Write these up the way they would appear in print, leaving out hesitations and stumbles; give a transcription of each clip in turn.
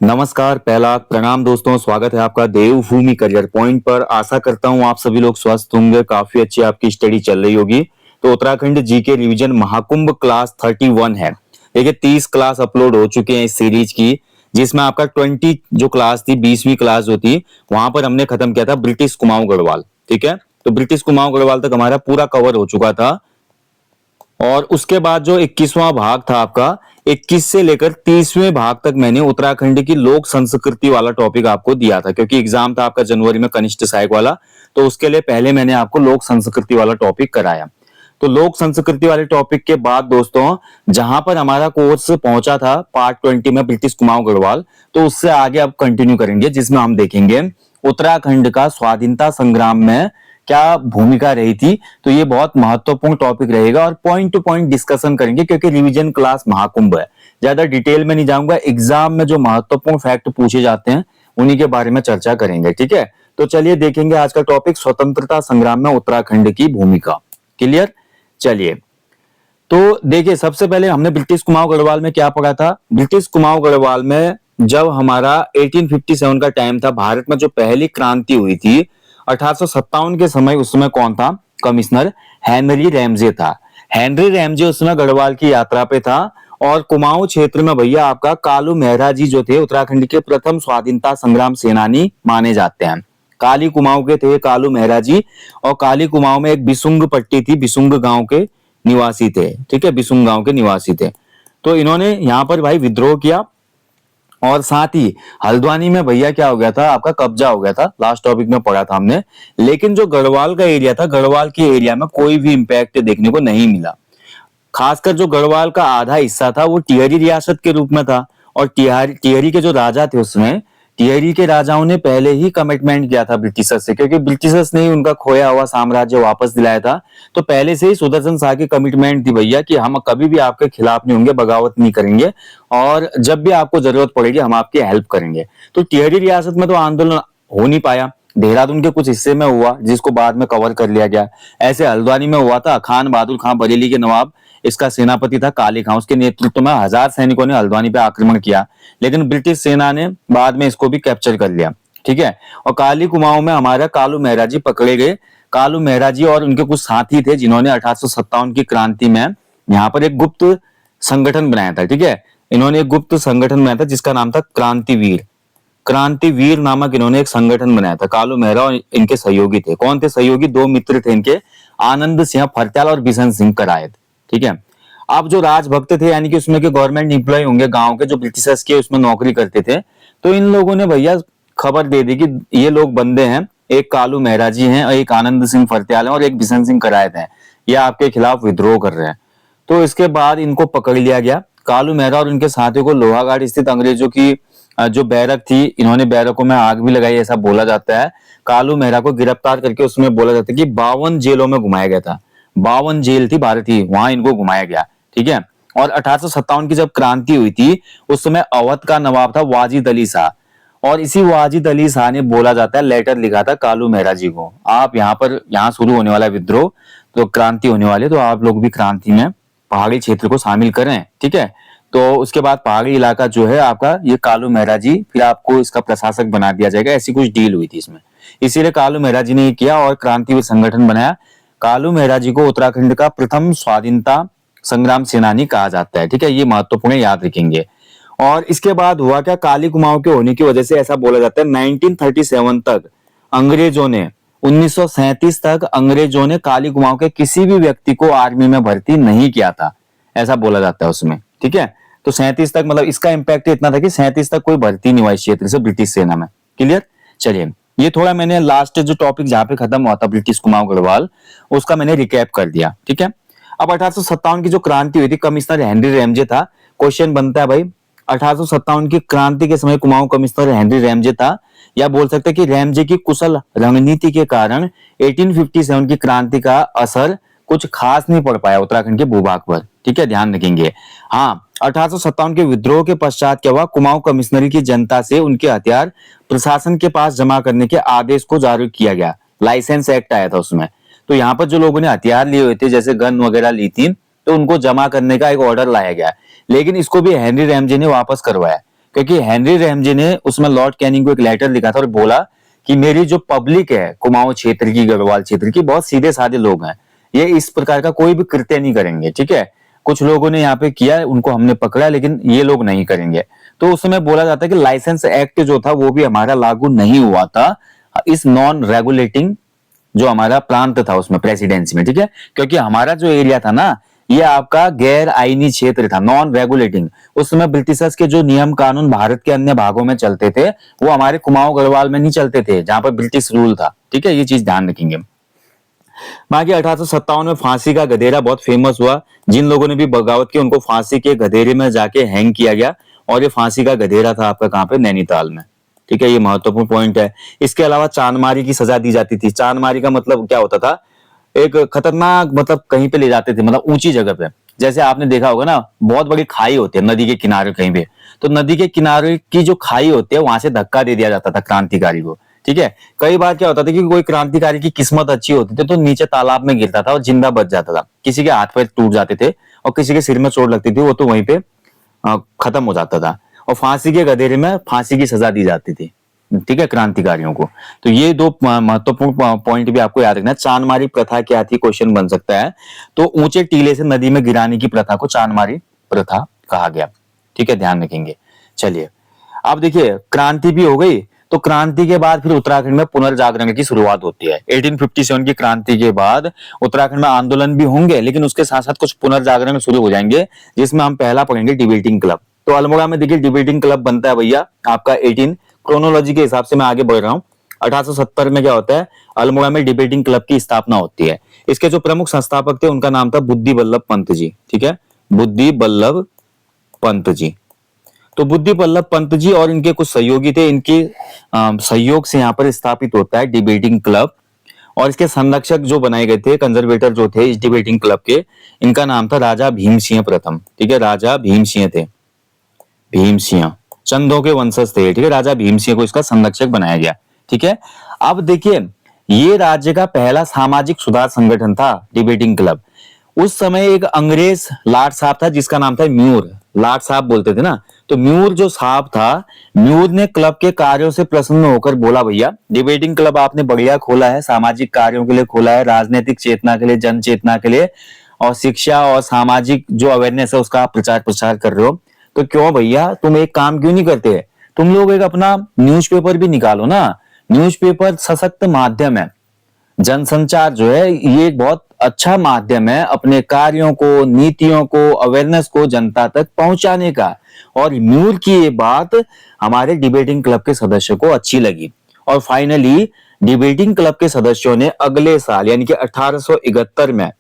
नमस्कार, पहला प्रणाम दोस्तों, स्वागत है आपका देवभूमि करियर पॉइंट पर। आशा करता हूँ आप सभी लोग स्वस्थ होंगे, काफी अच्छी आपकी स्टडी चल रही होगी। तो Uttarakhand GK revision Mahakumbh class 31 है। देखिए 30 क्लास अपलोड हो चुके हैं इस सीरीज की, जिसमें आपका 20 जो क्लास थी, 20वीं क्लास जो थी, वहां पर हमने खत्म किया था ब्रिटिश कुमाऊं गढ़वाल। ठीक है, तो ब्रिटिश कुमाऊं गढ़वाल तक हमारा पूरा कवर हो चुका था। और उसके बाद जो 21वां भाग था आपका, 21 से लेकर 30वें भाग तक मैंने उत्तराखंड की लोक संस्कृति वाला टॉपिक आपको दिया था, क्योंकि एग्जाम था आपका जनवरी में कनिष्ठ सहायक वाला। तो उसके लिए पहले मैंने आपको लोक संस्कृति वाला टॉपिक कराया। तो लोक संस्कृति वाले टॉपिक के बाद दोस्तों, जहां पर हमारा कोर्स पहुंचा था पार्ट 20 में ब्रिटिश कुमाऊं गढ़वाल, तो उससे आगे अब कंटिन्यू करेंगे, जिसमें हम देखेंगे उत्तराखंड का स्वाधीनता संग्राम में क्या भूमिका रही थी। तो ये बहुत महत्वपूर्ण टॉपिक रहेगा और पॉइंट टू पॉइंट डिस्कशन करेंगे, क्योंकि रिवीजन क्लास महाकुंभ है। ज्यादा डिटेल में नहीं जाऊंगा, एग्जाम में जो महत्वपूर्ण फैक्ट पूछे जाते हैं उन्हीं के बारे में चर्चा करेंगे। ठीक है, तो चलिए देखेंगे आज का टॉपिक, स्वतंत्रता संग्राम में उत्तराखंड की भूमिका। क्लियर? चलिए, तो देखिए सबसे पहले हमने ब्रिटिश कुमाऊं गढ़वाल में क्या पढ़ा था। ब्रिटिश कुमाऊं गढ़वाल में जब हमारा 1857 का टाइम था, भारत में जो पहली क्रांति हुई थी 1857 के समय, उसमें कौन था कमिश्नर? हेनरी रैमजे था। हेनरी रैमजे उसमें गढ़वाल की यात्रा पे था। और कुमाऊं क्षेत्र में भैया आपका कालू मेहरा जी जो थे, उत्तराखंड के प्रथम स्वाधीनता संग्राम सेनानी माने जाते हैं। काली कुमाऊं के थे कालू मेहरा जी। और काली कुमाऊं में एक बिसुंग पट्टी थी, बिसुंग गांव के निवासी थे। ठीक है, बिसुंग गांव के निवासी थे। तो इन्होंने यहाँ पर भाई विद्रोह किया। और साथ ही हल्द्वानी में भैया क्या हो गया था, आपका कब्जा हो गया था। लास्ट टॉपिक में पढ़ा था हमने। लेकिन जो गढ़वाल का एरिया था, गढ़वाल के एरिया में कोई भी इंपैक्ट देखने को नहीं मिला। खासकर जो गढ़वाल का आधा हिस्सा था वो टिहरी रियासत के रूप में था। और टिहरी के जो राजा थे उसमें, टिहरी के राजाओं ने पहले ही कमिटमेंट किया था ब्रिटिशर्स से, क्योंकि ब्रिटिशर्स ने ही उनका खोया हुआ साम्राज्य वापस दिलाया था। तो पहले से ही सुदर्शन शाह की कमिटमेंट थी भैया कि हम कभी भी आपके खिलाफ नहीं होंगे, बगावत नहीं करेंगे, और जब भी आपको जरूरत पड़ेगी हम आपकी हेल्प करेंगे। तो टिहरी रियासत में तो आंदोलन हो नहीं पाया। देहरादून के कुछ हिस्से में हुआ, जिसको बाद में कवर कर लिया गया। ऐसे हल्द्वानी में हुआ था। खान बहादुर खां बरेली के नवाब, इसका सेनापति था काली खां, उसके नेतृत्व में 1000 सैनिकों ने हल्द्वानी पे आक्रमण किया। लेकिन ब्रिटिश सेना ने बाद में इसको भी कैप्चर कर लिया। ठीक है, और काली कुमाऊं में हमारा कालू मेहरा जी पकड़े गए। कालू मेहरा जी और उनके कुछ साथी थे, जिन्होंने 1857 की क्रांति में यहाँ पर एक गुप्त संगठन बनाया था। ठीक है, इन्होंने एक गुप्त संगठन बनाया था जिसका नाम था क्रांतिवीर। क्रांतिवीर नामक इन्होंने एक संगठन बनाया था। कालू मेहरा और इनके सहयोगी थे। कौन थे सहयोगी? दो मित्र थे इनके, आनंद सिंह फरत्याल और बिशन सिंह करायत। ठीक है, अब जो राजभक्त थे, यानी कि उसमें के गवर्नमेंट एम्प्लॉय होंगे गांव के, जो ब्रिटिशर्स के उसमें नौकरी करते थे, तो इन लोगों ने भैया खबर दे दी कि ये लोग बंदे हैं, एक कालू मेहरा जी हैं, एक आनंद सिंह फरत्याल है और एक बिशन सिंह करायत है, ये आपके खिलाफ विद्रोह कर रहे हैं। तो इसके बाद इनको पकड़ लिया गया। कालू मेहरा और उनके साथियों को लोहाघाट स्थित अंग्रेजों की जो बैरक थी, इन्होंने बैरकों में आग भी लगाई, ऐसा बोला जाता है। कालू मेहरा को गिरफ्तार करके उसमें बोला जाता है कि 52 जेलों में घुमाया गया था। 52 जेल थी भारतीय, वहां इनको घुमाया गया। ठीक है, और 1857 की जब क्रांति हुई थी, उस समय अवध का नवाब था वाजिद अली शाह। और इसी वाजिद अली शाह ने, बोला जाता है, लेटर लिखा था कालू मेहरा जी को, आप यहाँ पर, यहाँ शुरू होने वाला विद्रोह, तो क्रांति होने वाली, तो आप लोग भी क्रांति में पहाड़ी क्षेत्र को शामिल करें। ठीक है, तो उसके बाद पहाड़ी इलाका जो है आपका, ये कालू मेहरा जी, फिर आपको इसका प्रशासक बना दिया जाएगा, ऐसी कुछ डील हुई थी इसमें। इसीलिए कालू मेहरा जी ने ये किया और क्रांतिवीर संगठन बनाया। कालू मेहरा जी को उत्तराखंड का प्रथम स्वाधीनता संग्राम सेनानी कहा जाता है। ठीक है, ये महत्वपूर्ण, याद रखेंगे। और इसके बाद हुआ क्या, काली कुमाऊं के होने की वजह से ऐसा बोला जाता है 1937 तक अंग्रेजों ने, 1937 तक अंग्रेजों ने काली कुमाऊं के किसी भी व्यक्ति को आर्मी में भर्ती नहीं किया था, ऐसा बोला जाता है उसमें। ठीक है, तो 37 तक, मतलब इसका इंपैक्ट इतना था कि 37 तक कोई भर्ती नहीं हुआ इस क्षेत्र से ब्रिटिश सेना में। क्लियर? चलिए, ये थोड़ा मैंने लास्ट जो टॉपिक जहां पे खत्म हुआ था ब्रिटिश कुमाऊं गढ़वाल, उसका मैंने रिकैप कर दिया। ठीक है, अब 1857 की जो क्रांति हुई थी, कमिश्नर हेनरी रैमजे था। क्वेश्चन बनता है भाई, 1857 की क्रांति के समय कुमाऊं कमिश्नर हेनरी रैमजे था, या बोल सकते हैं कि रैमजे की कुशल रणनीति के कारण 1857 की क्रांति का असर कुछ खास नहीं पड़ पाया उत्तराखंड के भूभाग पर। ठीक है, ध्यान रखेंगे। हाँ, 1857 के विद्रोह के पश्चात क्या हुआ, कुमाऊं कमिश्नरी की जनता से उनके हथियार प्रशासन के पास जमा करने के आदेश को जारी किया गया। लाइसेंस एक्ट आया था उसमें। तो यहाँ पर जो लोगों ने हथियार लिए हुए थे, जैसे गन वगैरह ली थी, तो उनको जमा करने का एक ऑर्डर लाया गया। लेकिन इसको भी हेनरी रैमजे ने वापस करवाया, क्योंकि हेनरी रैमजे ने उसमें लॉर्ड कैनिंग को एक लेटर लिखा था और बोला कि मेरी जो पब्लिक है कुमाऊं क्षेत्र की, गढ़वाल क्षेत्र की, बहुत सीधे साधे लोग हैं, ये इस प्रकार का कोई भी कृत्य नहीं करेंगे, ठीक है। कुछ लोगों ने यहाँ पे किया, उनको हमने पकड़ा, लेकिन ये लोग नहीं करेंगे। तो उस समय बोला जाता है कि लाइसेंस एक्ट जो था वो भी हमारा लागू नहीं हुआ था इस नॉन रेगुलेटिंग जो हमारा प्रांत था उसमें, प्रेसिडेंसी में, ठीक है। क्योंकि हमारा जो एरिया था ना, ये आपका गैर आईनी क्षेत्र था, नॉन रेगुलेटिंग। उस समय ब्रिटिशर्स के जो नियम कानून भारत के अन्य भागों में चलते थे वो हमारे कुमाऊं गढ़वाल में नहीं चलते थे, जहां पर ब्रिटिश रूल था, ठीक है। ये चीज ध्यान रखेंगे। बाकी 1857 में फांसी का गधेरा बहुत फेमस हुआ। जिन लोगों ने भी बगावत की उनको फांसी के गधेरे में जाके हैंग किया गया, और ये फांसी का गधेरा था आपका कहाँ पे, नैनीताल में, ठीक है। ये महत्वपूर्ण पॉइंट है। इसके अलावा चांदमारी की सजा दी जाती थी। चांदमारी का मतलब क्या होता था, एक खतरनाक, मतलब कहीं पे ले जाते थे, मतलब ऊंची जगह पे। जैसे आपने देखा होगा ना, बहुत बड़ी खाई होती है नदी के किनारे कहीं पे, तो नदी के किनारे की जो खाई होती है वहां से धक्का दे दिया जाता था क्रांतिकारी को, ठीक है। कई बार क्या होता था कि कोई क्रांतिकारी की किस्मत अच्छी होती थी तो नीचे तालाब में गिरता था और जिंदा बच जाता था। किसी के हाथ पैर टूट जाते थे और किसी के सिर में चोट लगती थी, वो तो वहीं पे खत्म हो जाता था। और फांसी के गधेरे में फांसी की सजा दी जाती थी, ठीक है, क्रांतिकारियों को। तो ये दो महत्वपूर्ण पॉइंट भी आपको याद रखना है। चांदमारी प्रथा क्या थी, क्वेश्चन बन सकता है। तो ऊंचे टीले से नदी में गिराने की प्रथा को चांदमारी प्रथा कहा गया, ठीक है, ध्यान रखेंगे। चलिए अब देखिए, क्रांति भी हो गई, तो क्रांति के बाद फिर उत्तराखंड में पुनर्जागरण की शुरुआत होती है। 1857 की क्रांति के बाद उत्तराखंड में आंदोलन भी होंगे, लेकिन उसके साथ साथ कुछ पुनर्जागरण शुरू हो जाएंगे, जिसमें हम पहला पढ़ेंगे डिबेटिंग क्लब। तो अल्मोड़ा में देखिए डिबेटिंग क्लब बनता है भैया आपका 18, क्रोनोलॉजी के हिसाब से मैं आगे बढ़ रहा हूँ। 1870 में क्या होता है, अल्मोड़ा में डिबेटिंग क्लब की स्थापना होती है। इसके जो प्रमुख संस्थापक थे उनका नाम था बुद्धि बल्लभ पंत जी, ठीक है, बुद्धि बल्लभ पंत जी। तो बुद्धि बल्लभ पंत जी और इनके कुछ सहयोगी थे, इनके सहयोग से यहाँ पर स्थापित होता है डिबेटिंग क्लब। और इसके संरक्षक जो बनाए गए थे, कंजर्वेटर जो थे इस डिबेटिंग क्लब के, इनका नाम था राजा भीम सिंह प्रथम, ठीक है, राजा भीम सिंह थे, भीम सिंह, चंदों के वंशज थे, ठीक है। राजा भीम सिंह को इसका संरक्षक बनाया गया, ठीक है। अब देखिए, ये राज्य का पहला सामाजिक सुधार संगठन था डिबेटिंग क्लब। उस समय एक अंग्रेज लाट साहब था जिसका नाम था म्यूर, लाट साहब बोलते थे ना, तो म्यूर जो साहब था, म्यूर ने क्लब के कार्यों से प्रसन्न होकर बोला, भैया डिबेटिंग क्लब आपने बढ़िया खोला है, सामाजिक कार्यों के लिए खोला है, राजनीतिक चेतना के लिए, जन चेतना के लिए, और शिक्षा और सामाजिक जो अवेयरनेस है उसका आप प्रचार प्रसार कर रहे हो, तो क्यों भैया तुम एक काम क्यों नहीं करते, तुम लोग एक अपना न्यूज़पेपर भी निकालो ना। न्यूज़पेपर सशक्त माध्यम है, जनसंचार जो है ये एक बहुत अच्छा माध्यम है अपने कार्यों को, नीतियों को, अवेयरनेस को जनता तक पहुंचाने का। और म्यूर की ये बात हमारे डिबेटिंग क्लब के सदस्यों को अच्छी लगी, और फाइनली डिबेटिंग क्लब के सदस्यों ने अगले साल यानी कि 1871 में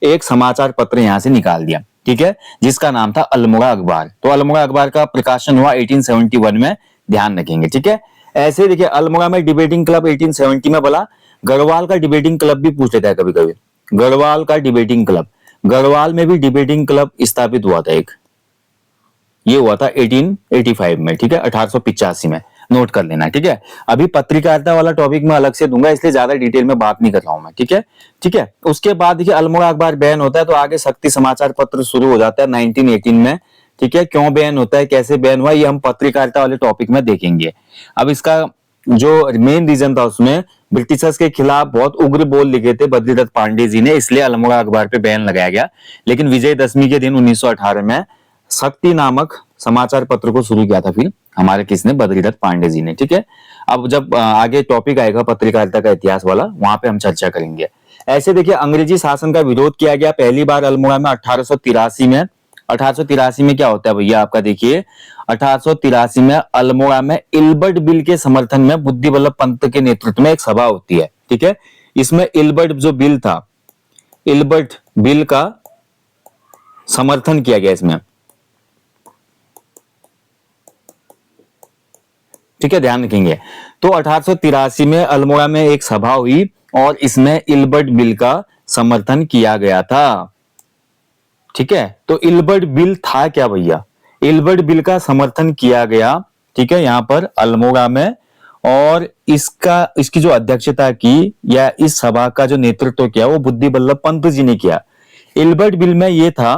एक समाचार पत्र यहां से निकाल दिया, ठीक है, जिसका नाम था अल्मोड़ा अखबार। तो अल्मोड़ा अखबार का प्रकाशन हुआ 1871 में, ध्यान रखेंगे, ठीक है। ऐसे देखिए, अल्मोड़ा में डिबेटिंग क्लब 1870 में बोला। गढ़वाल का डिबेटिंग क्लब भी पूछ लेता है कभी कभी, गढ़वाल का डिबेटिंग क्लब, गढ़वाल में भी डिबेटिंग क्लब स्थापित हुआ था एक, ये हुआ था 1885 में, ठीक है, 1885 में, नोट कर लेना, ठीक है। अभी पत्रकारिता वाला टॉपिक मैं अलग से दूंगा, इसलिए ज्यादा डिटेल में बात नहीं कर रहा हूं मैं, ठीक है, ठीक है। उसके बाद देखिए अल्मोड़ा अखबार बैन होता है, तो आगे शक्ति समाचार पत्र शुरू हो जाता है 1918 में, ठीक है। क्यों बैन होता है, कैसे बैन हुआ, ये हम पत्रकारिता वाले टॉपिक में देखेंगे। अब इसका जो मेन रीजन था, उसमें ब्रिटिशर्स के खिलाफ बहुत उग्र बोल लिखे थे बद्रीदत्त पांडे जी ने, इसलिए अल्मोड़ा अखबार पे बैन लगाया गया। लेकिन विजयदशमी के दिन 1918 में शक्ति नामक समाचार पत्र को शुरू किया था फिर हमारे किसने, बद्रीदत्त पांडे जी ने, ठीक है। अब जब आगे टॉपिक आएगा पत्रकारिता का इतिहास वाला, वहां पे हम चर्चा करेंगे। ऐसे देखिए, अंग्रेजी शासन का विरोध किया गया पहली बार अल्मोड़ा में 1883 में। 1883 में क्या होता है भैया आपका, देखिए 1883 में अल्मोड़ा में इल्बर्ट बिल के समर्थन में बुद्धि बल्लभ पंत के नेतृत्व में एक सभा होती है, ठीक है। इसमें इल्बर्ट जो बिल था, इल्बर्ट बिल का समर्थन किया गया इसमें, ठीक है, ध्यान रखेंगे। तो 1883 में अल्मोड़ा में एक सभा हुई और इसमें इल्बर्ट बिल का समर्थन किया गया था, ठीक है। तो इल्बर्ट बिल था क्या भैया, इल्बर्ट बिल का समर्थन किया गया, ठीक है, यहां पर अल्मोड़ा में। और इसकी जो अध्यक्षता की या इस सभा का जो नेतृत्व किया वो बुद्धि बल्लभ पंत जी ने किया। इल्बर्ट बिल में ये था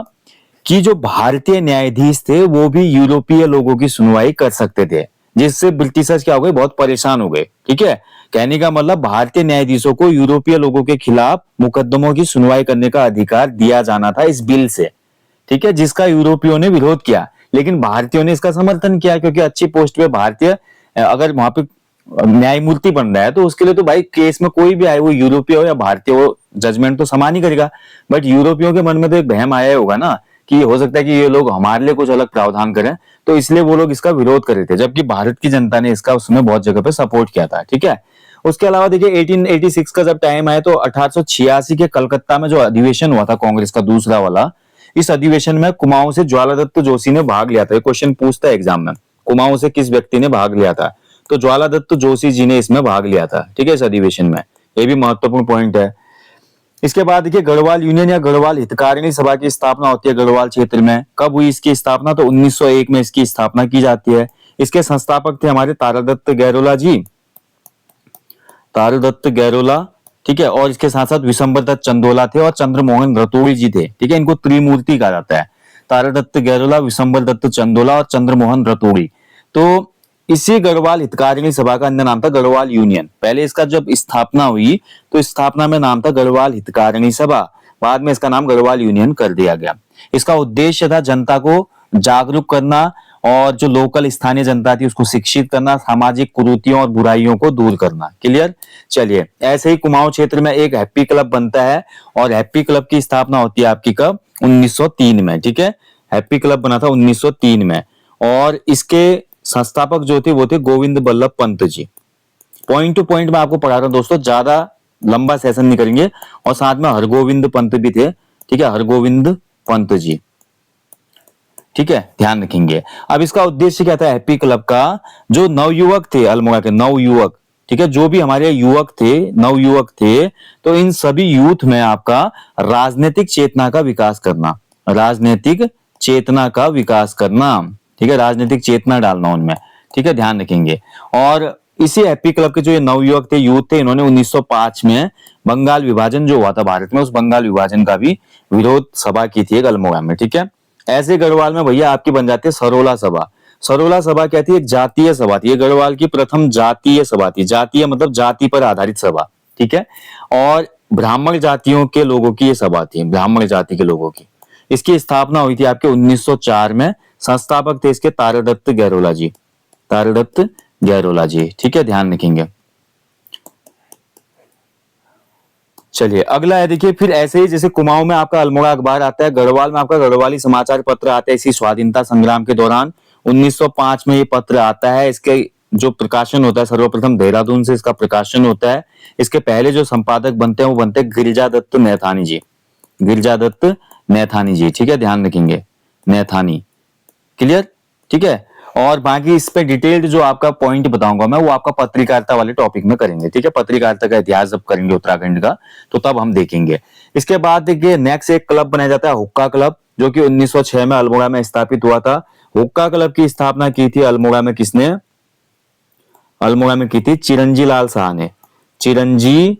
कि जो भारतीय न्यायाधीश थे वो भी यूरोपीय लोगों की सुनवाई कर सकते थे, जिससे ब्रिटिशर्स क्या हो गए, बहुत परेशान हो गए। ठीक है, कहने का मतलब भारतीय न्यायाधीशों को यूरोपीय लोगों के खिलाफ मुकदमों की सुनवाई करने का अधिकार दिया जाना था इस बिल से। ठीक है, जिसका यूरोपियों ने विरोध किया, लेकिन भारतीयों ने इसका समर्थन किया, क्योंकि अच्छी पोस्ट पे भारतीय अगर वहां पे न्यायमूर्ति बन रहा है तो उसके लिए तो भाई केस में कोई भी आए, वो यूरोपीय हो या भारतीय हो, जजमेंट तो समान ही करेगा। बट यूरोपियों के मन में तो एक वहम आया होगा ना कि हो सकता है कि ये लोग हमारे लिए कुछ अलग प्रावधान करें, तो इसलिए वो लोग इसका विरोध कर रहे थे, जबकि भारत की जनता ने इसका उसमें बहुत जगह पे सपोर्ट किया था। ठीक है, उसके अलावा देखिए 1886 का जब टाइम आया तो 1886 के कलकत्ता में जो अधिवेशन हुआ था कांग्रेस का दूसरा वाला, इस अधिवेशन में कुमाऊं से ज्वालादत्त जोशी ने भाग लिया था। ये क्वेश्चन पूछता है एग्जाम में, कुमाऊं से किस व्यक्ति ने भाग लिया था, तो ज्वालादत्त जोशी जी ने इसमें भाग लिया था। ठीक है, इस अधिवेशन में, ये भी महत्वपूर्ण पॉइंट है। इसके बाद देखिए गढ़वाल यूनियन या गढ़वाल हितकारिणी सभा की स्थापना होती है गढ़वाल क्षेत्र में। कब हुई इसकी स्थापना, तो 1901 में इसकी स्थापना की जाती है। इसके संस्थापक थे हमारे तारादत्त गैरोला जी, तारादत्त गैरोला। ठीक है, और इसके साथ साथ विशंबर दत्त चंदोला थे और चंद्रमोहन रतोड़ी जी थे। ठीक है, इनको त्रिमूर्ति कहा जाता है, तारादत्त गैरोला, विशंबर दत्त चंदोला और चंद्रमोहन रतोड़ी। तो इसी गढ़वाल हितकारिणी सभा का अन्य नाम था गढ़वाल यूनियन। पहले इसका जब स्थापना हुई तो स्थापना में नाम था गढ़वाल हितकारिणी सभा, बाद में इसका नाम गढ़वाल यूनियन कर दिया गया। इसका उद्देश्य था जनता को जागरूक करना और जो लोकल स्थानीय जनता थी उसको शिक्षित करना, सामाजिक कुरीतियों और बुराइयों को दूर करना। क्लियर। चलिए, ऐसे ही कुमाऊं क्षेत्र में एक हैप्पी क्लब बनता है और हैप्पी क्लब की स्थापना होती है आपकी कब, 1903 में। ठीक है, हैप्पी क्लब बना था 1903 में और इसके संस्थापक जो थे वो थे Govind Ballabh Pant ji. Point two point मैं आपको पढ़ा रहा हूं दोस्तों, ज्यादा लंबा सेशन नहीं करेंगे। और साथ में हरगोविंद पंत भी थे। ठीक है, हरगोविंद पंत जी। ठीक है, ध्यान रखेंगे। अब इसका उद्देश्य क्या था हैप्पी क्लब का, जो नवयुवक थे अल्मोड़ा के नवयुवक, ठीक है, जो भी हमारे युवक थे, नवयुवक थे, तो इन सभी यूथ में आपका राजनीतिक चेतना का विकास करना, राजनीतिक चेतना का विकास करना। ठीक है, राजनीतिक चेतना डालना उनमें। ठीक है, ध्यान रखेंगे। और इसी हैप्पी क्लब के जो ये नवयुवक थे, यूथ थे, इन्होंने 1905 में बंगाल विभाजन जो हुआ था भारत में, उस बंगाल विभाजन का भी विरोध सभा की थी एक अल्मोड़ा में। ठीक है, ऐसे गढ़वाल में भैया आपकी बन जाती है सरोला सभा। सरोला सभा क्या थी, एक जातीय सभा थी, ये गढ़वाल की प्रथम जातीय सभा थी। जातीय मतलब जाति पर आधारित सभा। ठीक है, और ब्राह्मण जातियों के लोगों की ये सभा थी, ब्राह्मण जाति के लोगों की। इसकी स्थापना हुई थी आपके 1904 में। संस्थापक थे इसके तारादत्त गैरोला जी, तारादत्त गैरोला जी। ठीक है, ध्यान रखेंगे। चलिए अगला है, देखिए फिर ऐसे ही जैसे कुमाऊं में आपका अल्मोड़ा अखबार आता है, गढ़वाल में आपका गढ़वाली समाचार पत्र आता है। इसी स्वाधीनता संग्राम के दौरान 1905 में ये पत्र आता है। इसके जो प्रकाशन होता है सर्वप्रथम देहरादून से इसका प्रकाशन होता है। इसके पहले जो संपादक बनते हैं वो बनते हैं गिरिजादत्त नैथानी जी, गिरिजादत्त नैथानी जी। ठीक है, ध्यान रखेंगे, नैथानी। क्लियर। ठीक है, और बाकी इस पे डिटेल्ड जो आपका पॉइंट बताऊंगा मैं, वो आपका पत्रकारिता वाले टॉपिक में करेंगे। ठीक है, पत्रकारिता का इतिहास जब करेंगे उत्तराखंड का, तो तब हम देखेंगे। इसके बाद देखिए नेक्स्ट एक क्लब बनाया जाता है हुक्का क्लब, जो कि 1906 में अल्मोड़ा में स्थापित हुआ था। हुक्का क्लब की स्थापना की थी अल्मोड़ा में किसने, अल्मोड़ा में की थी चिरंजी लाल शाह ने, चिरंजी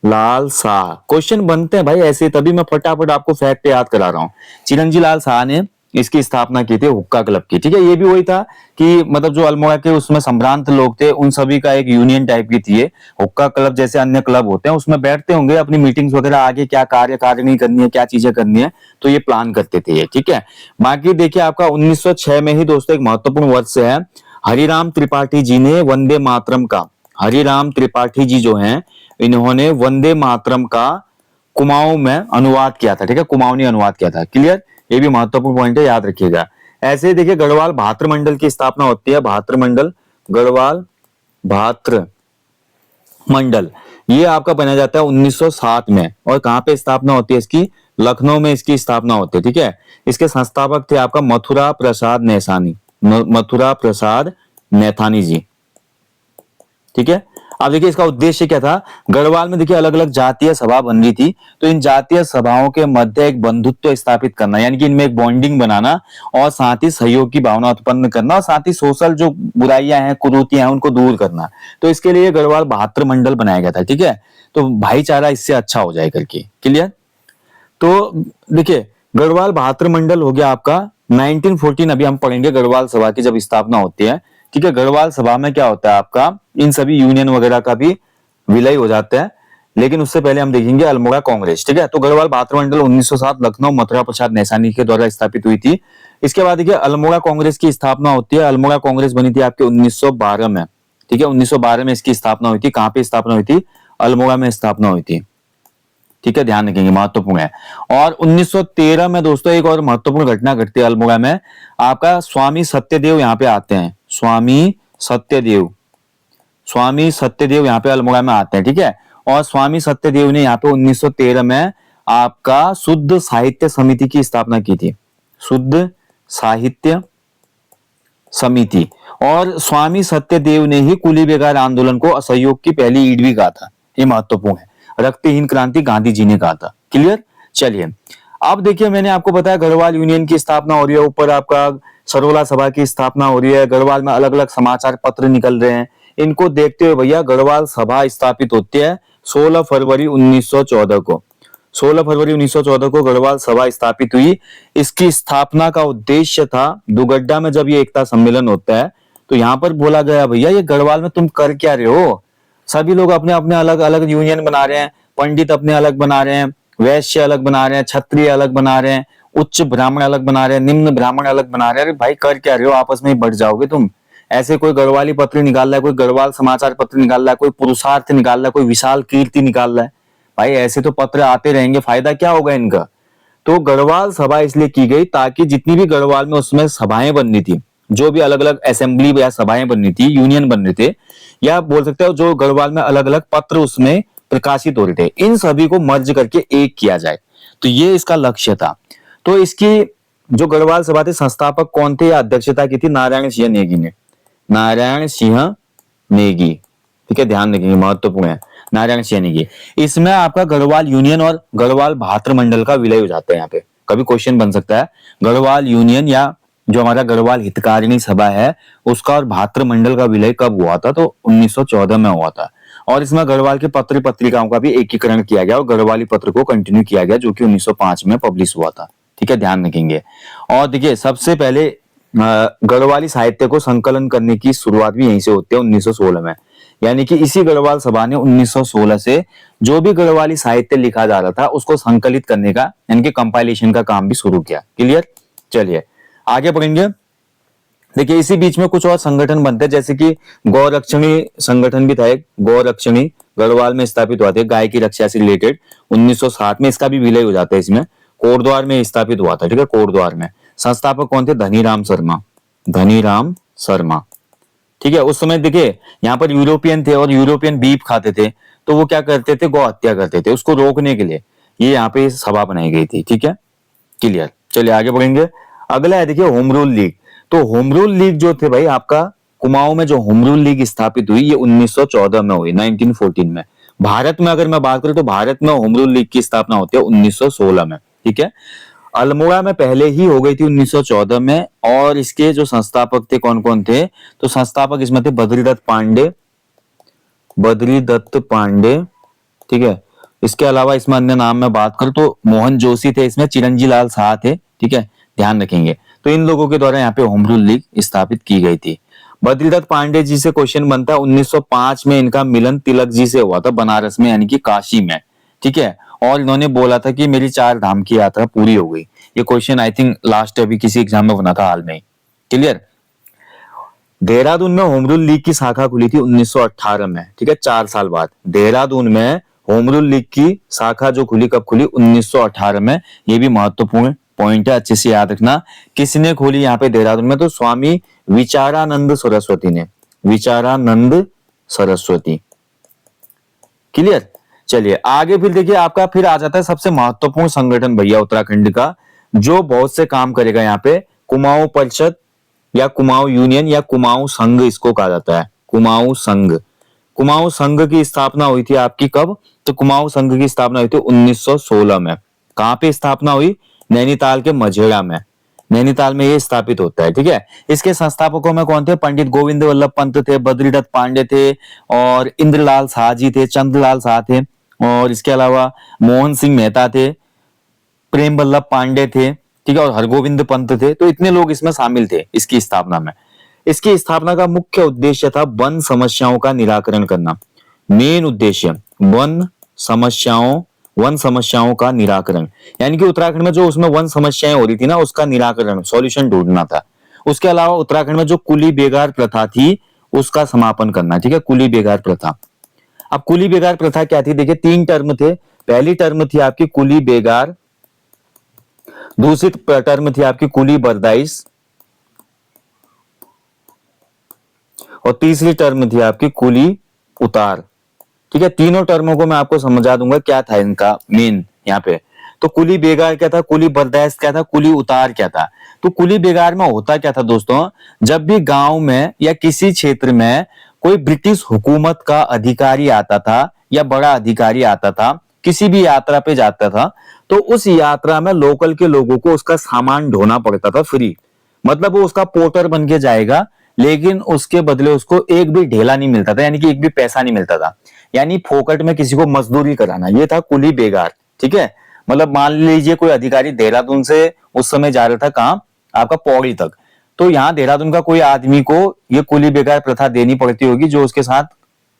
लाल शाह। क्वेश्चन बनते हैं भाई ऐसे, तभी मैं फटाफट आपको फैक्ट याद करा रहा हूं। चिरंजी लाल शाह ने इसकी स्थापना की थी हुक्का क्लब की। ठीक है, ये भी वही था कि मतलब जो अल्मोड़ा के उसमें संभ्रांत लोग थे उन सभी का एक यूनियन टाइप की थी ये हुक्का क्लब। जैसे अन्य क्लब होते हैं उसमें बैठते होंगे, अपनी मीटिंग्स वगैरह आगे क्या कार्यकारिणी करनी है, क्या चीजें करनी है, तो ये प्लान करते थे ये। ठीक है, बाकी देखिए आपका 1906 में ही दोस्तों एक महत्वपूर्ण वर्ष है, हरिराम त्रिपाठी जी ने वंदे मातरम का, हरिराम त्रिपाठी जी जो हैं इन्होंने वंदे मातरम का कुमाऊं में अनुवाद किया था। ठीक है, कुमाऊनी अनुवाद किया था। क्लियर, ये भी महत्वपूर्ण पॉइंट है, याद रखिएगा। ऐसे देखिए गढ़वाल भात्र मंडल की स्थापना होती है, भात्र मंडल, गढ़वाल भात्र मंडल, ये आपका बनाया जाता है 1907 में। और कहां पे स्थापना होती है इसकी, लखनऊ में इसकी स्थापना होती है। ठीक है, इसके संस्थापक थे आपका मथुरा प्रसाद नैसानी, मथुरा प्रसाद नैथानी जी। ठीक है, अब देखिए इसका उद्देश्य क्या था, गढ़वाल में देखिए अलग अलग जातीय सभा बन रही थी, तो इन जातीय सभाओं के मध्य एक बंधुत्व स्थापित करना, यानी कि इनमें एक बॉन्डिंग बनाना और साथ ही सहयोग की भावना उत्पन्न करना और साथ ही सोशल जो बुराइयां हैं, कुरीतियां हैं, उनको दूर करना। तो इसके लिए गढ़वाल भात्र मंडल बनाया गया था। ठीक है, तो भाईचारा इससे अच्छा हो जाए करके। क्लियर। तो देखिए गढ़वाल भात्र मंडल हो गया आपका 1914। अभी हम पढ़ेंगे गढ़वाल सभा की जब स्थापना होती है, ठीक है। गढ़वाल सभा में क्या होता है आपका, इन सभी यूनियन वगैरह का भी विलय हो जाता है, लेकिन उससे पहले हम देखेंगे अल्मोड़ा कांग्रेस, ठीक है। तो गढ़वाल भात्र मंडल 1907 लखनऊ मथुरा प्रसाद नैसानी के द्वारा स्थापित हुई थी। इसके बाद देखिए अल्मोड़ा कांग्रेस की स्थापना होती है। अल्मोड़ा कांग्रेस बनी थी आपके 1912 में, ठीक है। 1912 में इसकी स्थापना हुई थी। कहां पे स्थापना हुई थी, अल्मोड़ा में स्थापना हुई थी, ठीक है, ध्यान रखेंगे, महत्वपूर्ण है। और 1913 में दोस्तों एक और महत्वपूर्ण घटना घटती है अल्मोड़ा में। आपका स्वामी सत्यदेव यहाँ पे आते हैं, स्वामी सत्यदेव, स्वामी सत्यदेव यहाँ पे अल्मोड़ा में आते हैं, ठीक है। और स्वामी सत्यदेव ने यहाँ पे 1913 में आपका शुद्ध साहित्य समिति की स्थापना की थी, शुद्ध साहित्य समिति। और स्वामी सत्यदेव ने ही कुली बेगार आंदोलन को असहयोग की पहली ईड भी कहा था, ये महत्वपूर्ण है। रक्तहीन क्रांति गांधी जी ने कहा था, क्लियर। चलिए अब देखिए मैंने आपको बताया गढ़वाल यूनियन की स्थापना हो रही है, ऊपर आपका सरोला सभा की स्थापना हो रही है, गढ़वाल में अलग अलग समाचार पत्र निकल रहे हैं। इनको देखते हुए भैया गढ़वाल सभा स्थापित होती है 16 फरवरी 1914 को। 16 फरवरी 1914 को गढ़वाल सभा स्थापित हुई। इसकी स्थापना का उद्देश्य था, दुगड्डा में जब ये एकता सम्मेलन होता है तो यहाँ पर बोला गया भैया ये गढ़वाल में तुम कर क्या रहे हो, सभी लोग अपने अपने अलग अलग यूनियन बना रहे हैं, पंडित अपने अलग बना रहे हैं, वैश्य अलग बना रहे हैं, क्षत्रिय अलग बना रहे हैं, उच्च ब्राह्मण अलग बना रहे हैं, निम्न ब्राह्मण अलग बना रहे हैं। अरे भाई कर क्या रहे हो, आपस में ही बढ़ जाओगे तुम। ऐसे कोई गढ़वाली पत्र निकाल रहा है, कोई गढ़वाल समाचार पत्र निकाल रहा है, कोई पुरुषार्थ निकाल रहा है, कोई विशाल कीर्ति निकाल रहा है, भाई ऐसे तो पत्र आते रहेंगे, फायदा क्या होगा इनका। तो गढ़वाल सभा इसलिए की गई ताकि जितनी भी गढ़वाल में उसमें सभाएं बननी थी, जो भी अलग अलग असेंबली या सभाएं बननी थी, यूनियन बन रहे थे, या बोल सकते हो जो गढ़वाल में अलग अलग पत्र उसमें प्रकाशित हो रहे थे, इन सभी को मर्ज करके एक किया जाए, तो ये इसका लक्ष्य था। तो इसकी जो गढ़वाल सभा थे संस्थापक कौन थे या अध्यक्षता की थी, नारायण सिंह नेगी ने, नारायण सिंह नेगी, ठीक है, ध्यान रखेंगे, महत्वपूर्ण है, नारायण सिंह नेगी। इसमें आपका गढ़वाल यूनियन और गढ़वाल भात्र मंडल का विलय हो जाता है। यहाँ पे कभी क्वेश्चन बन सकता है गढ़वाल यूनियन या जो हमारा गढ़वाल हितकारिणी सभा है उसका और भात्र मंडल का विलय कब हुआ था, तो 1914 में हुआ था। और इसमें गढ़वाल के पत्र पत्रिकाओं का भी एकीकरण किया गया और गढ़वाली पत्र को कंटिन्यू किया गया जो कि 1905 में पब्लिश हुआ था, ठीक है, ध्यान रखेंगे। और देखिए सबसे पहले गढ़वाली साहित्य को संकलन करने की शुरुआत भी यहीं से होती है 1916 में, यानी कि इसी गढ़वाल सभा ने 1916 से जो भी गढ़वाली साहित्य लिखा जा रहा था उसको संकलित करने का यानी कि कंपाइलेशन का काम भी शुरू किया, क्लियर। चलिए आगे बढ़ेंगे। देखिए इसी बीच में कुछ और संगठन बनते हैं, जैसे कि गौरक्षणी संगठन भी था एक, गौरक्षणी गढ़वाल में स्थापित हुआ था, गाय की रक्षा से रिलेटेड 1960 में, इसका भी विलय हो जाता है इसमें, कोटद्वार में स्थापित हुआ था, ठीक है, कोटद्वार में। संस्थापक कौन थे, धनीराम शर्मा, धनीराम शर्मा, ठीक है। उस समय देखिए यहाँ पर यूरोपियन थे और यूरोपियन बीफ खाते थे, तो वो क्या करते थे, गौ हत्या करते थे, उसको रोकने के लिए ये यहाँ पे सभा बनाई गई थी, ठीक है, क्लियर। चलिए आगे बढ़ेंगे। अगला है देखिए होम रूल लीग। तो होम रूल लीग जो थे भाई आपका कुमाऊं में जो होम रूल लीग स्थापित हुई ये 1914 में हुई, 1914 में। भारत में अगर मैं बात करूं तो भारत में होम रूल लीग की स्थापना होती है 1916 में, ठीक है। अल्मोड़ा में पहले ही हो गई थी 1914 में। और इसके जो संस्थापक थे कौन कौन थे, तो संस्थापक इसमें थे बद्रीदत्त पांडे, बद्रीदत्त पांडे, ठीक है। इसके अलावा इसमें अन्य नाम में बात करूं तो मोहन जोशी थे, इसमें चिरंजी लाल शाह थे, ठीक है, ध्यान रखेंगे। तो इन लोगों के द्वारा यहाँ पे होम रूल लीग स्थापित की गई थी। बद्रीदत्त पांडे जी से क्वेश्चन बनता है, 1905 में इनका मिलन तिलक जी से हुआ था बनारस में यानी कि काशी में, ठीक है। और इन्होंने बोला था कि मेरी 4 धाम की यात्रा पूरी हो गई। ये क्वेश्चन आई थिंक लास्ट अभी किसी एग्जाम में बना था हाल में, क्लियर। देहरादून में होम रूल लीग की शाखा खुली थी 1918 में, ठीक है, 4 साल बाद। देहरादून में होम रूल लीग की शाखा जो खुली कब खुली, 1918 में। ये भी महत्वपूर्ण पॉइंट है, अच्छे से याद रखना। किसने खोली यहाँ पे देहरादून में, तो स्वामी विचारानंद सरस्वती ने, विचारानंद सरस्वती, क्लियर। चलिए आगे फिर देखिए आपका फिर आ जाता है सबसे महत्वपूर्ण संगठन भैया उत्तराखंड का, जो बहुत से काम करेगा यहाँ पे, कुमाऊं परिषद या कुमाऊं यूनियन या कुमाऊं संघ इसको कहा जाता है, कुमाऊं संघ। कुमाऊं संघ की स्थापना हुई थी आपकी कब, तो कुमाऊं संघ की स्थापना हुई थी 1916 में। कहां पे स्थापना हुई, नैनीताल के मझेड़ा में, नैनीताल में ये स्थापित होता है, ठीक है। इसके संस्थापकों में कौन थे, पंडित गोविंद वल्लभ पंत थे, बद्रीदत्त पांडे थे और इंद्रलाल शाह जी थे, चंद्रलाल शाह थे, और इसके अलावा मोहन सिंह मेहता थे, प्रेम वल्लभ पांडे थे, ठीक है, और हरगोविंद पंत थे। तो इतने लोग इसमें शामिल थे इसकी स्थापना में। इसकी स्थापना का मुख्य उद्देश्य था वन समस्याओं का निराकरण करना। मेन उद्देश्य समस्याओं वन समस्याओं का निराकरण, यानी कि उत्तराखंड में जो उसमें वन समस्याएं हो रही थी ना, उसका निराकरण, सॉल्यूशन ढूंढना था। उसके अलावा उत्तराखंड में जो कुली बेगार प्रथा थी उसका समापन करना, ठीक है, कुली बेगार प्रथा। अब कुली बेगार प्रथा क्या थी, देखिए 3 टर्म थे। पहली टर्म थी आपकी कुली बेगार, दूसरी टर्म थी आपकी कुली बरदाइश, और तीसरी टर्म थी आपकी कुली उतार, ठीक है। तीनों टर्मों को मैं आपको समझा दूंगा क्या था इनका मेन यहाँ पे। तो कुली बेगार क्या था, कुली बरदाइश क्या था, कुली उतार क्या था। तो कुली बेगार में होता क्या था दोस्तों, जब भी गांव में या किसी क्षेत्र में कोई ब्रिटिश हुकूमत का अधिकारी आता था या बड़ा अधिकारी आता था, किसी भी यात्रा पे जाता था, तो उस यात्रा में लोकल के लोगों को उसका सामान ढोना पड़ता था फ्री। मतलब वो उसका पोर्टर बन के जाएगा, लेकिन उसके बदले उसको एक भी ढेला नहीं मिलता था, यानी कि एक भी पैसा नहीं मिलता था। यानी फोकट में किसी को मजदूरी कराना, ये था कुली बेगार, ठीक है। मतलब मान लीजिए कोई अधिकारी देहरादून से उस समय जा रहा था कहाँ, आपका पौड़ी तक, तो यहाँ देहरादून का कोई आदमी को ये कुली बेगार प्रथा देनी पड़ती होगी, जो उसके साथ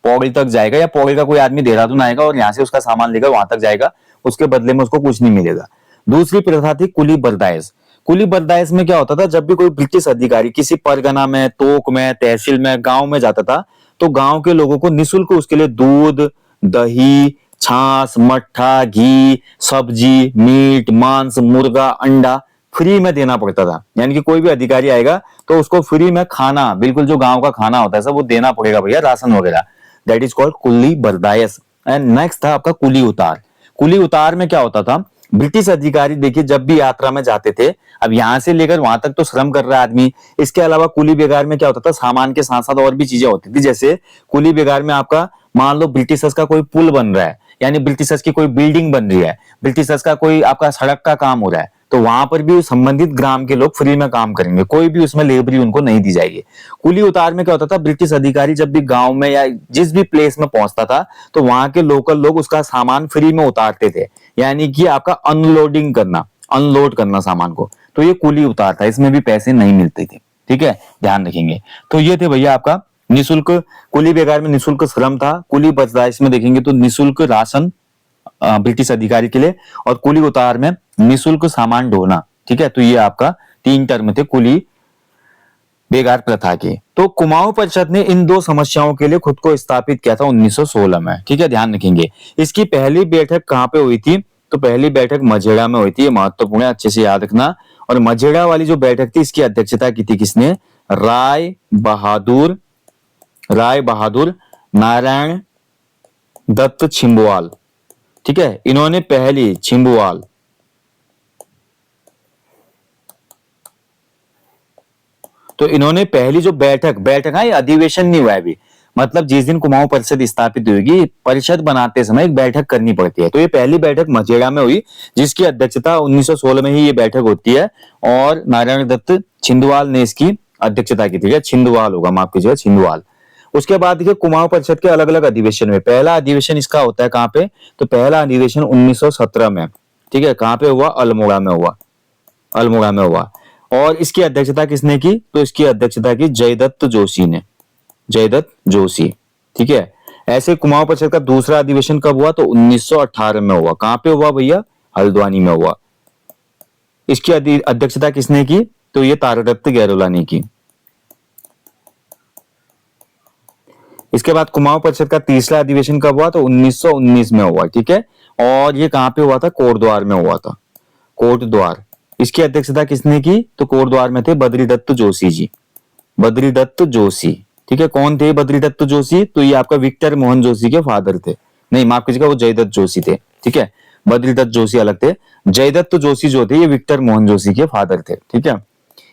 पौड़ी तक जाएगा, या पौड़ी का कोई आदमी देहरादून आएगा और यहाँ से उसका सामान लेकर वहां तक जाएगा, उसके बदले में उसको कुछ नहीं मिलेगा। दूसरी प्रथा थी कुली बरदाइश। कुली बरदाइश में क्या होता था, जब भी कोई ब्रिटिश अधिकारी किसी परगना में, तोक में, तहसील में, गांव में जाता था, तो गांव के लोगों को निःशुल्क उसके लिए दूध, दही, छाछ, मट्ठा, घी, सब्जी, मीट, मांस, मुर्गा, अंडा फ्री में देना पड़ता था। यानी कि कोई भी अधिकारी आएगा तो उसको फ्री में खाना, बिल्कुल जो गांव का खाना होता है सब वो देना पड़ेगा भैया, राशन वगैरह। दैट इज कॉल्ड कुली बरदाइश। एंड नेक्स्ट था आपका कुली उतार। कुली उतार में क्या होता था, ब्रिटिश अधिकारी देखिए जब भी यात्रा में जाते थे, अब यहां से लेकर वहां तक तो श्रम कर रहा है आदमी, इसके अलावा कुली बेगार में क्या होता था, सामान के साथ साथ और भी चीजें होती थी। जैसे कुली बेगार में आपका मान लो ब्रिटिशर्स का कोई पुल बन रहा है, यानी ब्रिटिशर्स की कोई बिल्डिंग बन रही है, ब्रिटिशर्स का कोई आपका सड़क का काम हो रहा है, तो वहां पर भी संबंधित ग्राम के लोग फ्री में काम करेंगे, कोई भी उसमें लेबरी उनको नहीं दी जाएगी। कुली उतार में क्या होता था, ब्रिटिश अधिकारी जब भी गांव में या जिस भी प्लेस में पहुंचता था, तो वहां के लोकल लोग उसका सामान फ्री में उतारते थे, यानी कि आपका अनलोडिंग करना, अनलोड करना सामान को। तो ये कुली उतार था, इसमें भी पैसे नहीं मिलते थे, ठीक है, ध्यान रखेंगे। तो ये थे भैया आपका निःशुल्क, कुली बेगार में निःशुल्क श्रम था, कुली बरदाइश में देखेंगे तो निःशुल्क राशन ब्रिटिश अधिकारी के लिए, और कुली उतार में निःशुल्क सामान ढोना, ठीक है। तो ये आपका 3 टर्म थे कुली बेगार प्रथा के। तो कुमाऊं परिषद ने इन 2 समस्याओं के लिए खुद को स्थापित किया था 1916 में, ठीक है, ध्यान रखेंगे। इसकी पहली बैठक कहां पे हुई थी, तो पहली बैठक मझेड़ा में हुई थी, ये महत्वपूर्ण है, अच्छे से याद रखना। और मझेड़ा वाली जो बैठक थी इसकी अध्यक्षता की थी किसने, राय बहादुर नारायण दत्त छिंबवाल, ठीक है। इन्होंने पहली छिंबवाल तो इन्होंने पहली जो बैठक है, अधिवेशन नहीं हुआ है अभी, मतलब जिस दिन कुमाऊं परिषद स्थापित हुई, परिषद बनाते समय एक बैठक करनी पड़ती है, तो ये पहली बैठक मझेड़ा में हुई, जिसकी अध्यक्षता 1916 में ही ये बैठक होती है, और नारायण दत्त छिंदवाल ने इसकी अध्यक्षता की थी। छिंदवाल होगा, माफ कीजिएगा, छिंदवाल। उसके बाद देखिए कुमाऊं परिषद के अलग अलग अधिवेशन में, पहला अधिवेशन इसका होता है कहाँ पे, तो पहला अधिवेशन 1917 में, ठीक है, कहाँ पे हुआ, अल्मोड़ा में हुआ। और इसकी अध्यक्षता किसने की, तो इसकी अध्यक्षता की जयदत्त जोशी, ठीक है। ऐसे कुमाऊं परिषद का दूसरा अधिवेशन कब हुआ, तो 1918 में हुआ। कहां पे हुआ भैया, हल्द्वानी में हुआ। इसकी अध्यक्षता किसने की, तो ये तारादत्त गहलोला ने की। इसके बाद कुमाऊं परिषद का तीसरा अधिवेशन कब हुआ, तो 1919 में हुआ, ठीक है। और ये कहां पे हुआ था, कोटद्वार में हुआ था, कोटद्वार। इसकी अध्यक्षता किसने की, तो कोटद्वार में थे बद्रीदत्त जोशी, ठीक है। कौन थे बद्रीदत्त जोशी, तो ये आपका विक्टर मोहन जोशी के फादर थे, नहीं माफ कीजिएगा, वो जयदत्त जोशी थे, ठीक है। बद्रीदत्त जोशी अलग थे, जयदत्त जोशी जो थे ये विक्टर मोहन जोशी के फादर थे, ठीक है।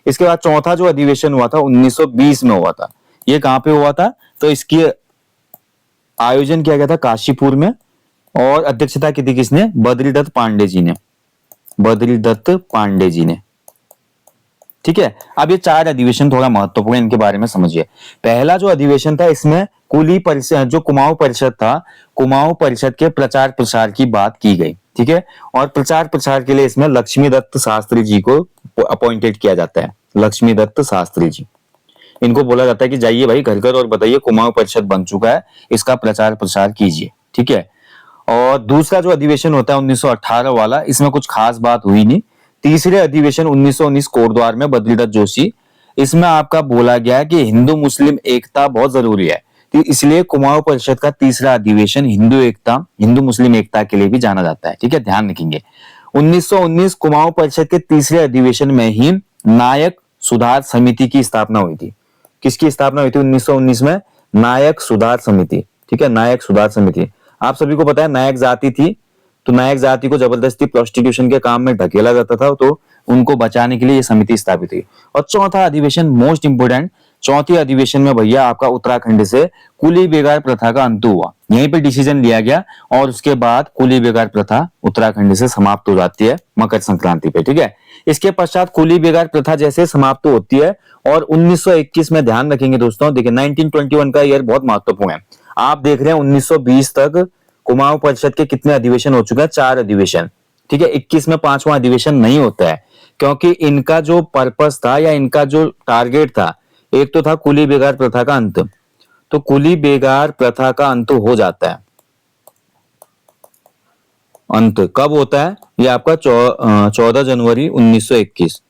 इसके बाद चौथा जो अधिवेशन हुआ था 1920 में हुआ था। ये कहां पे हुआ था, तो इसकी आयोजन किया गया था काशीपुर में, और अध्यक्षता की थी किसने, बद्रीदत्त पांडे जी ने, ठीक है। अब ये 4 अधिवेशन थोड़ा महत्वपूर्ण, इनके बारे में समझिए। पहला जो अधिवेशन था इसमें कुली परिषद, जो कुमाऊं परिषद था, कुमाऊं परिषद के प्रचार प्रसार की बात की गई, ठीक है। और प्रचार प्रसार के लिए इसमें लक्ष्मी दत्त शास्त्री जी को अपॉइंटेड किया जाता है। लक्ष्मी दत्त शास्त्री जी, इनको बोला जाता है कि जाइए भाई घर घर और बताइए कुमाऊं परिषद बन चुका है, इसका प्रचार प्रसार कीजिए, ठीक है। और दूसरा जो अधिवेशन होता है 1918 वाला, इसमें कुछ खास बात हुई नहीं। तीसरे अधिवेशन 1919 कोटद्वार में बद्रीदत्त जोशी, इसमें आपका बोला गया है कि हिंदू मुस्लिम एकता बहुत जरूरी है, तो इसलिए कुमाऊं परिषद का तीसरा अधिवेशन हिंदू मुस्लिम एकता के लिए भी जाना जाता है, ठीक है, ध्यान रखेंगे। 1919 कुमाऊं परिषद के तीसरे अधिवेशन में ही नायक सुधार समिति की स्थापना हुई थी। किसकी स्थापना हुई थी 1919 में? नायक सुधार समिति, ठीक है, नायक सुधार समिति। आप सभी को पता है नायक जाति थी, तो नायक जाति को जबरदस्ती प्रोस्टिट्यूशन के काम में ढकेला जाता था, तो उनको बचाने के लिए ये समिति स्थापित हुई। और चौथा अधिवेशन मोस्ट इंपोर्टेंट, चौथे अधिवेशन में भैया आपका उत्तराखंड से कुली बेगार प्रथा का अंत हुआ, यहीं पे डिसीजन लिया गया और उसके बाद कुली बेगार प्रथा उत्तराखंड से समाप्त हो जाती है मकर संक्रांति पे, ठीक है। इसके पश्चात कुली बेगार प्रथा जैसे समाप्त होती है और 1921 में, ध्यान रखेंगे दोस्तों, देखिए 1921 का ईयर बहुत महत्वपूर्ण है। आप देख रहे हैं 1920 तक कुमाऊं परिषद के कितने अधिवेशन हो चुके हैं? 4 अधिवेशन, ठीक है। 21 में 5वां अधिवेशन नहीं होता है, क्योंकि इनका जो पर्पस था या इनका जो टारगेट था, एक तो था कुली बेगार प्रथा का अंत, तो कुली बेगार प्रथा का अंत हो जाता है। अंत कब होता है? ये आपका 14 जनवरी 1921,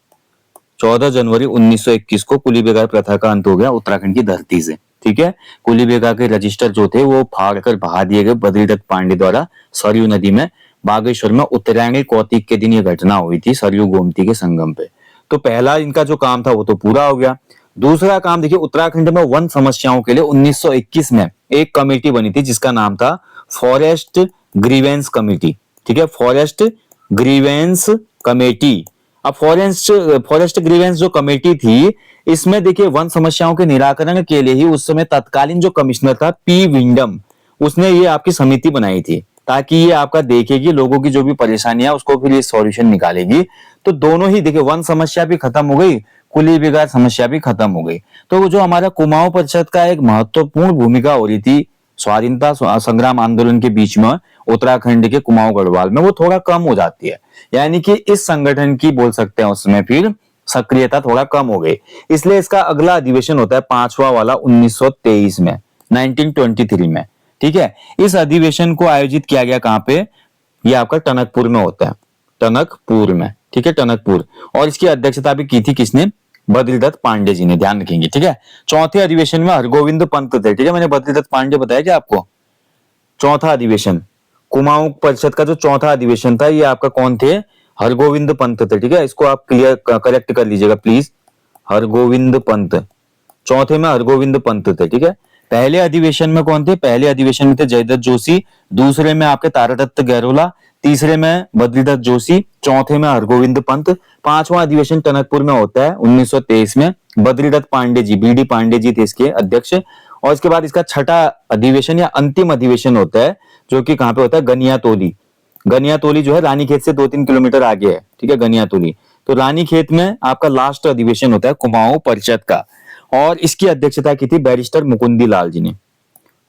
14 जनवरी 1921 को कुली बेगार प्रथा का अंत हो गया उत्तराखंड की धरती से, ठीक है। कुली बेगार के रजिस्टर जो थे वो फाड़ कर बहा दिए गए बद्रीदत्त पांडे द्वारा सरयू नदी में। बागेश्वर में उत्तरायणी कौतिक के दिन ये घटना हुई थी सरयू गोमती के संगम पे। तो पहला इनका जो काम था वो तो पूरा हो गया। दूसरा काम देखिए, उत्तराखंड में वन समस्याओं के लिए 1921 में एक कमेटी बनी थी जिसका नाम था फॉरेस्ट ग्रीवेंस कमेटी, ठीक है, फॉरेस्ट ग्रीवेंस कमेटी। अब फॉरेस्ट ग्रीवेंस जो कमेटी थी, इसमें देखिए वन समस्याओं के निराकरण के लिए ही उस समय तत्कालीन जो कमिश्नर था पी विंडम, उसने ये आपकी समिति बनाई थी ताकि ये आपका देखेगी लोगों की जो भी परेशानियां उसको फिर ये सॉल्यूशन निकालेगी। तो दोनों ही देखिए, वन समस्या भी खत्म हो गई, कुली बेगार समस्या भी खत्म हो गई। तो जो हमारा कुमाऊं परिषद का एक महत्वपूर्ण भूमिका हो रही थी स्वाधीनता संग्राम आंदोलन के बीच में उत्तराखंड के कुमाऊं गढ़वाल में, वो थोड़ा कम हो जाती है। यानी कि इस संगठन की बोल सकते हैं उसमें फिर सक्रियता थोड़ा कम हो गई। इसलिए इसका अगला अधिवेशन होता है 5वां वाला 1923 में, 1923 में, ठीक है। इस अधिवेशन को आयोजित किया गया कहां पे? ये आपका टनकपुर में होता है, टनकपुर में, ठीक है, टनकपुर। और इसकी अध्यक्षता भी की थी किसने? बद्रीदत्त पांडे जी ने, ध्यान रखेंगे, ठीक है। चौथे अधिवेशन में हरगोविंद पंत थे, ठीक है, मैंने बद्रीदत्त पांडे बताया क्या आपको? चौथा अधिवेशन कुमाऊं परिषद का जो चौथा अधिवेशन था, ये आपका कौन थे? हरगोविंद पंत थे, ठीक है। इसको आप क्लियर करेक्ट कर लीजिएगा प्लीज, हरगोविंद पंत। चौथे में हरगोविंद पंत थे, ठीक है। पहले अधिवेशन में कौन थे? पहले अधिवेशन में थे जयदत्त जोशी, दूसरे में आपके तारादत्त गहरोला, तीसरे में बद्रीदत्त जोशी, चौथे में हरगोविंद पंत। 5वां अधिवेशन टनकपुर में होता है 1923 में, बद्रीदत्त पांडे जी, बीडी पांडे जी थे इसके अध्यक्ष। और इसके बाद इसका छठा अधिवेशन या अंतिम अधिवेशन होता है जो कि कहां पे होता है? गनियातोली। गनियातोली जो है रानीखेत से 2-3 किलोमीटर आगे है, ठीक है, गनियातोली। तो रानीखेत में आपका लास्ट अधिवेशन होता है कुमाऊं परिषद का, और इसकी अध्यक्षता की थी बैरिस्टर मुकुंदी लाल जी ने,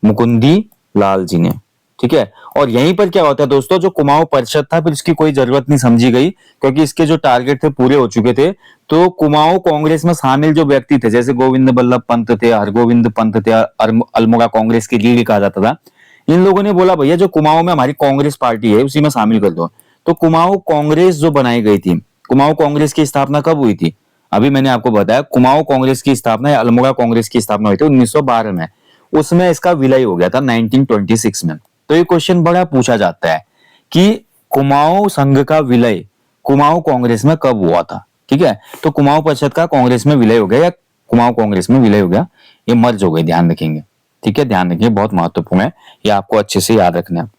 मुकुंदी लाल जी ने, ठीक है। और यहीं पर क्या होता है दोस्तों, जो कुमाऊं परिषद था फिर इसकी कोई जरूरत नहीं समझी गई, क्योंकि इसके जो टारगेट थे पूरे हो चुके थे। तो कुमाऊं कांग्रेस में शामिल जो व्यक्ति थे, जैसे गोविंद बल्लभ पंत थे, हरगोविंद पंत थे, अल्मोड़ा कांग्रेस की लीड कहा जाता था, इन लोगों ने बोला भैया जो कुमाऊं में हमारी कांग्रेस पार्टी है उसी में शामिल कर दो। तो कुमाऊं कांग्रेस जो बनाई गई थी, कुमाऊं कांग्रेस की स्थापना कब हुई थी? अभी मैंने आपको बताया, कुमाऊं कांग्रेस की स्थापना या अल्मोड़ा कांग्रेस की स्थापना हुई थी 1912 में, उसमें इसका विलय हो गया था 1926 में। तो ये क्वेश्चन बड़ा पूछा जाता है कि कुमाऊं संघ का विलय कुमाऊं कांग्रेस में कब हुआ था, ठीक है। तो कुमाऊं परिषद का कांग्रेस में विलय हो गया या कुमाऊं कांग्रेस में विलय हो गया, ये मर्ज हो गए, ध्यान रखेंगे, ठीक है, ध्यान रखिए, बहुत महत्वपूर्ण है, ये आपको अच्छे से याद रखना है।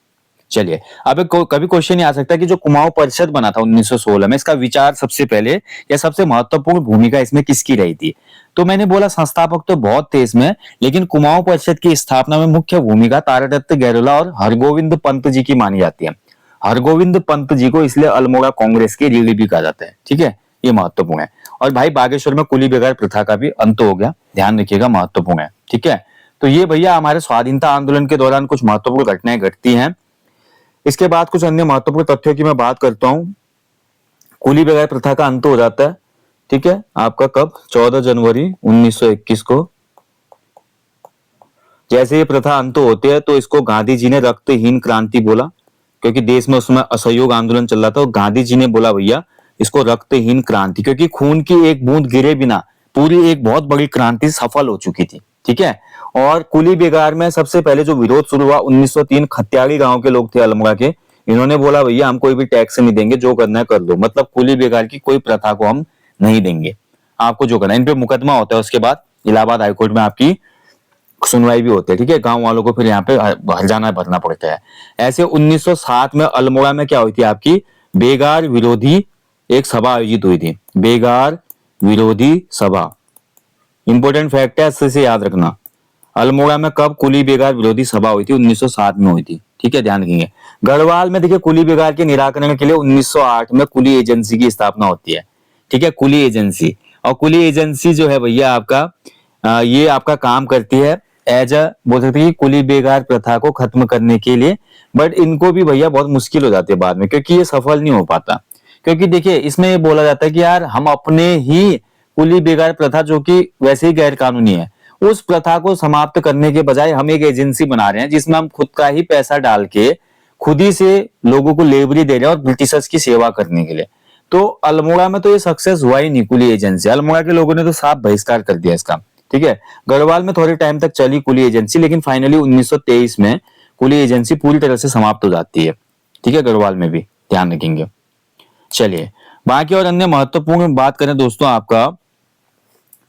चलिए, अब कभी क्वेश्चन ये आ सकता है कि जो कुमाऊं परिषद बना था 1916 में, इसका विचार सबसे पहले या सबसे महत्वपूर्ण भूमिका इसमें किसकी रही थी? तो मैंने बोला संस्थापक तो बहुत थे इसमें, लेकिन कुमाऊं परिषद की स्थापना में मुख्य भूमिका तारादत्त गहरोला और हरगोविंद पंत जी की मानी जाती है। हरगोविंद पंत जी को इसलिए अल्मोड़ा कांग्रेस के लीडर भी कहा जाता है, ठीक है, ये महत्वपूर्ण है। और भाई बागेश्वर में कुली बेगार प्रथा का भी अंत हो गया, ध्यान रखिएगा, महत्वपूर्ण है, ठीक है। तो ये भैया हमारे स्वाधीनता आंदोलन के दौरान कुछ महत्वपूर्ण घटनाएं घटती हैं। इसके बाद कुछ अन्य महत्वपूर्ण तथ्यों की मैं बात करता हूँ। कुली बेगार प्रथा का अंत हो जाता है, ठीक है, आपका कब, 14 जनवरी 1921 को। जैसे ये प्रथा अंत होती है तो इसको गांधी जी ने रक्तहीन क्रांति बोला, क्योंकि देश में उसमें असहयोग आंदोलन चल रहा था। और गांधी जी ने बोला भैया इसको रक्तहीन क्रांति, क्योंकि खून की एक बूंद गिरे बिना पूरी एक बहुत बड़ी क्रांति सफल हो चुकी थी, ठीक है। और कुली बेगार में सबसे पहले जो विरोध शुरू हुआ 1903, खत्याड़ी गांव के लोग थे अल्मोड़ा के, इन्होंने बोला भैया हम कोई भी टैक्स नहीं देंगे, जो करना है कर दो, मतलब कुली बेगार की कोई प्रथा को हम नहीं देंगे, आपको जो करना है। इन पे मुकदमा होता है, उसके बाद इलाहाबाद हाईकोर्ट में आपकी सुनवाई भी होती है, ठीक है। गांव वालों को फिर यहाँ पे हरजाना भरना पड़ता है। ऐसे 1907 में अल्मोड़ा में क्या हुई थी आपकी, बेगार विरोधी एक सभा आयोजित हुई थी, बेगार विरोधी सभा। इंपॉर्टेंट फैक्ट है, अच्छे से याद रखना। अल्मोड़ा में कब कुली बेगार विरोधी सभा हुई थी, 1907 में हुई थी, ठीक है, ध्यान रखेंगे। गढ़वाल में देखिए कुली बेगार के निराकरण के लिए 1908 में कुली एजेंसी की स्थापना होती है, ठीक है, कुली एजेंसी। और कुली एजेंसी जो है भैया आपका ये आपका काम करती है एज अ, बोल सकते हैं कि कुली बेगार प्रथा को खत्म करने के लिए। बट इनको भी भैया बहुत मुश्किल हो जाती है बाद में, क्योंकि ये सफल नहीं हो पाता। क्योंकि देखिए इसमें ये बोला जाता है कि यार हम अपने ही कुली बेगार प्रथा जो कि वैसे ही गैर कानूनी है, उस प्रथा को समाप्त करने के बजाय हम एक एजेंसी बना रहे हैं जिसमें हम खुद का ही पैसा डाल के खुद ही से लोगों को लेबरी दे रहे हैं और ब्रिटिशर्स की सेवा करने के लिए। तो अल्मोड़ा में तो ये सक्सेस हुआ ही नहीं कुली एजेंसी, अल्मोड़ा के लोगों ने तो साफ बहिष्कार कर दिया इसका, ठीक है। गढ़वाल में थोड़े टाइम तक चली कुली एजेंसी, लेकिन फाइनली 1923 में कुली एजेंसी पूरी तरह से समाप्त हो जाती है, ठीक है, गढ़वाल में भी ध्यान रखेंगे। चलिए बाकी और अन्य महत्वपूर्ण बात करें दोस्तों आपका,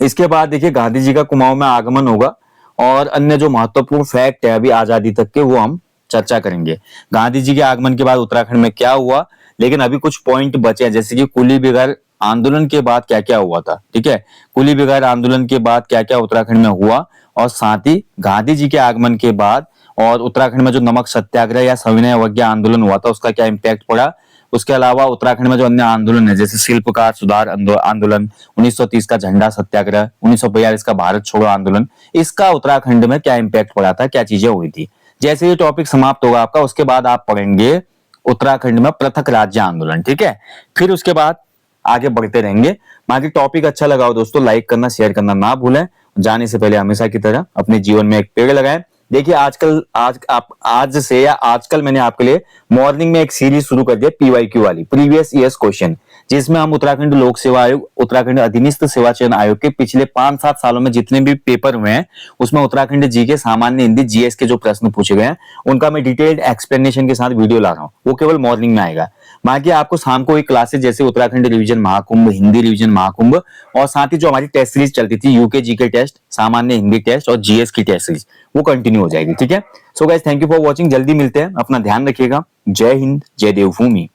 इसके बाद देखिए गांधी जी का कुमाऊं में आगमन होगा और अन्य जो महत्वपूर्ण फैक्ट है अभी आजादी तक के वो हम चर्चा करेंगे। गांधी जी के आगमन के बाद उत्तराखंड में क्या हुआ, लेकिन अभी कुछ पॉइंट बचे हैं, जैसे कि कुली बेगार आंदोलन के बाद क्या क्या हुआ था, ठीक है, कुली बेगार आंदोलन के बाद क्या क्या उत्तराखंड में हुआ, और साथ ही गांधी जी के आगमन के बाद और उत्तराखंड में जो नमक सत्याग्रह या सविनय अवज्ञा आंदोलन हुआ था उसका क्या इम्पैक्ट पड़ा। उसके अलावा उत्तराखंड में जो अन्य आंदोलन है जैसे शिल्पकार सुधार आंदोलन, 1930 का झंडा सत्याग्रह, 1942 का भारत छोड़ो आंदोलन, इसका उत्तराखंड में क्या इम्पैक्ट पड़ा था, क्या चीजें हुई थी। जैसे ये टॉपिक समाप्त होगा आपका उसके बाद आप पढ़ेंगे उत्तराखंड में पृथक राज्य आंदोलन, ठीक है। फिर उसके बाद आगे बढ़ते रहेंगे। बाकी टॉपिक अच्छा लगा हो दोस्तों लाइक करना शेयर करना ना भूलें। जाने से पहले हमेशा की तरह अपने जीवन में एक पेड़ लगाएं। देखिए आज से या आजकल मैंने आपके लिए मॉर्निंग में एक सीरीज शुरू कर दिया पीवाईक्यू वाली, प्रीवियस ईयर्स क्वेश्चन, जिसमें हम उत्तराखंड लोक सेवा आयोग, उत्तराखंड अधीनस्थ सेवा चयन आयोग के पिछले 5-7 सालों में जितने भी पेपर हुए हैं उसमें उत्तराखंड जी के सामान्य हिंदी जीएस के जो प्रश्न पूछे गए हैं उनका मैं डिटेल्ड एक्सप्लेनेशन के साथ वीडियो ला रहा हूँ, वो केवल मॉर्निंग में आएगा। बाकी आपको शाम को एक क्लासेस जैसे उत्तराखंड रिवीजन महाकुंभ, हिंदी रिवीजन महाकुंभ, और साथ ही जो हमारी टेस्ट सीरीज चलती थी यूके जीके टेस्ट, सामान्य हिंदी टेस्ट और जीएस की टेस्ट सीरीज, वो कंटिन्यू हो जाएगी, ठीक है। So guys thank you for watching, जल्दी मिलते हैं, अपना ध्यान रखिएगा। जय हिंद, जय देवभूमि।